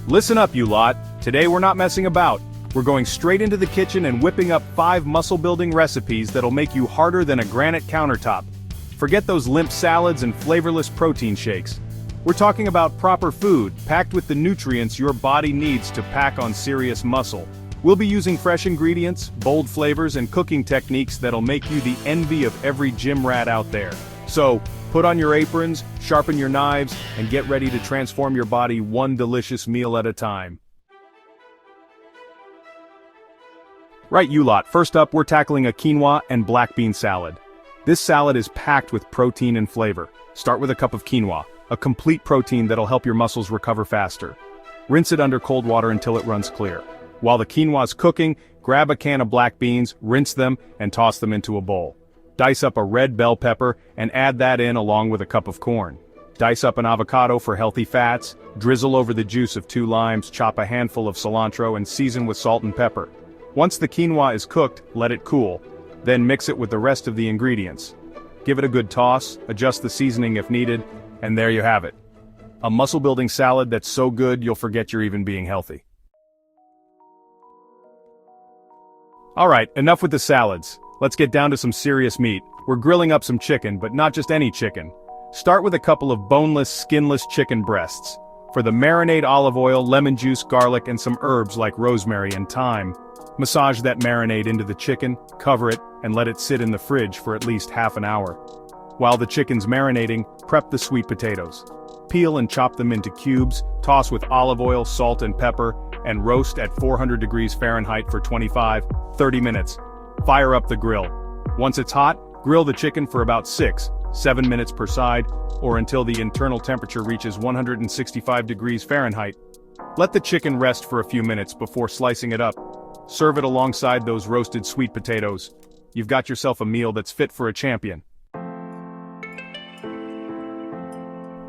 Listen up, you lot. Today we're not messing about. We're going straight into the kitchen and whipping up 5 muscle-building recipes that'll make you harder than a granite countertop. Forget those limp salads and flavorless protein shakes. We're talking about proper food, packed with the nutrients your body needs to pack on serious muscle. We'll be using fresh ingredients, bold flavors, and cooking techniques that'll make you the envy of every gym rat out there. So, put on your aprons, sharpen your knives, and get ready to transform your body one delicious meal at a time. Right, you lot, first up we're tackling a quinoa and black bean salad. This salad is packed with protein and flavor. Start with a cup of quinoa, a complete protein that'll help your muscles recover faster. Rinse it under cold water until it runs clear. While the quinoa's cooking, grab a can of black beans, rinse them, and toss them into a bowl. Dice up a red bell pepper and add that in along with a cup of corn. Dice up an avocado for healthy fats, drizzle over the juice of 2 limes, chop a handful of cilantro and season with salt and pepper. Once the quinoa is cooked, let it cool. Then mix it with the rest of the ingredients. Give it a good toss, adjust the seasoning if needed, and there you have it. A muscle-building salad that's so good you'll forget you're even being healthy. Alright, enough with the salads. Let's get down to some serious meat. We're grilling up some chicken, but not just any chicken. Start with a couple of boneless, skinless chicken breasts. For the marinade, olive oil, lemon juice, garlic, and some herbs like rosemary and thyme. Massage that marinade into the chicken, cover it, and let it sit in the fridge for at least half an hour. While the chicken's marinating, prep the sweet potatoes. Peel and chop them into cubes, toss with olive oil, salt and pepper, and roast at 400 degrees Fahrenheit for 25-30 minutes. Fire up the grill. Once it's hot, grill the chicken for about 6-7 minutes per side, or until the internal temperature reaches 165 degrees Fahrenheit. Let the chicken rest for a few minutes before slicing it up. Serve it alongside those roasted sweet potatoes. You've got yourself a meal that's fit for a champion.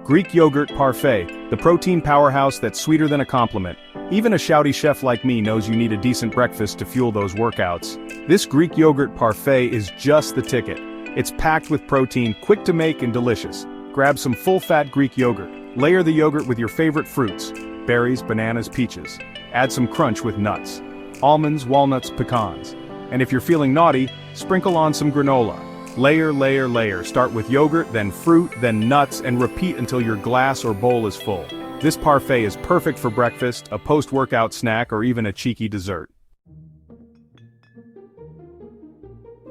Greek yogurt parfait, the protein powerhouse that's sweeter than a compliment. Even a shouty chef like me knows you need a decent breakfast to fuel those workouts. This Greek yogurt parfait is just the ticket. It's packed with protein, quick to make and delicious. Grab some full-fat Greek yogurt. Layer the yogurt with your favorite fruits: berries, bananas, peaches. Add some crunch with nuts: almonds, walnuts, pecans. And if you're feeling naughty, sprinkle on some granola. Layer, layer, layer. Start with yogurt, then fruit, then nuts, and repeat until your glass or bowl is full. This parfait is perfect for breakfast, a post-workout snack, or even a cheeky dessert.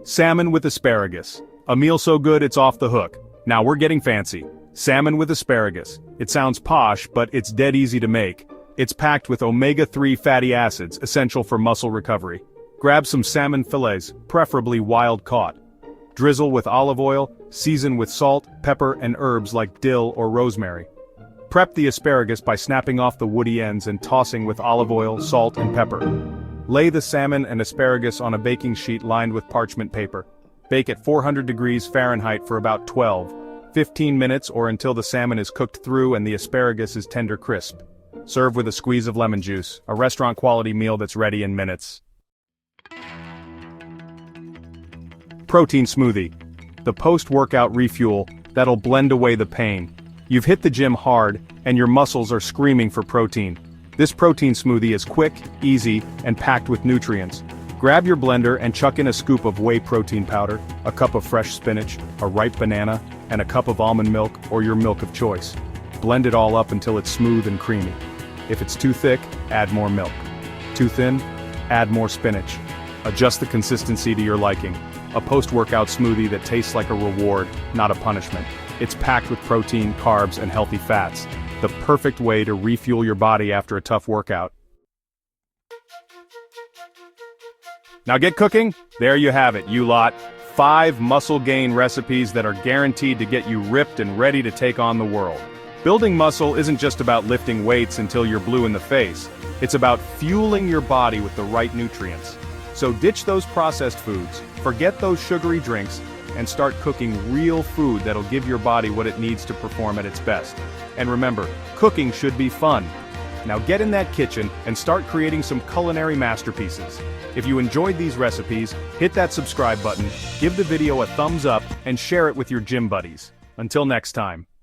Salmon with asparagus. A meal so good it's off the hook. Now we're getting fancy. Salmon with asparagus. It sounds posh, but it's dead easy to make. It's packed with omega-3 fatty acids, essential for muscle recovery. Grab some salmon fillets, preferably wild-caught. Drizzle with olive oil, season with salt, pepper, and herbs like dill or rosemary. Prep the asparagus by snapping off the woody ends and tossing with olive oil, salt, and pepper. Lay the salmon and asparagus on a baking sheet lined with parchment paper. Bake at 400 degrees Fahrenheit for about 12-15 minutes or until the salmon is cooked through and the asparagus is tender crisp. Serve with a squeeze of lemon juice, a restaurant-quality meal that's ready in minutes. Protein smoothie. The post-workout refuel that'll blend away the pain. You've hit the gym hard, and your muscles are screaming for protein. This protein smoothie is quick, easy, and packed with nutrients. Grab your blender and chuck in a scoop of whey protein powder, a cup of fresh spinach, a ripe banana, and a cup of almond milk or your milk of choice. Blend it all up until it's smooth and creamy. If it's too thick, add more milk. Too thin, add more spinach. Adjust the consistency to your liking. A post-workout smoothie that tastes like a reward, not a punishment. It's packed with protein, carbs, and healthy fats. The perfect way to refuel your body after a tough workout. Now get cooking. There you have it, you lot. 5 muscle gain recipes that are guaranteed to get you ripped and ready to take on the world. Building muscle isn't just about lifting weights until you're blue in the face. It's about fueling your body with the right nutrients. So ditch those processed foods, forget those sugary drinks, and start cooking real food that'll give your body what it needs to perform at its best. And remember, cooking should be fun. Now get in that kitchen and start creating some culinary masterpieces. If you enjoyed these recipes, hit that subscribe button, give the video a thumbs up, and share it with your gym buddies. Until next time.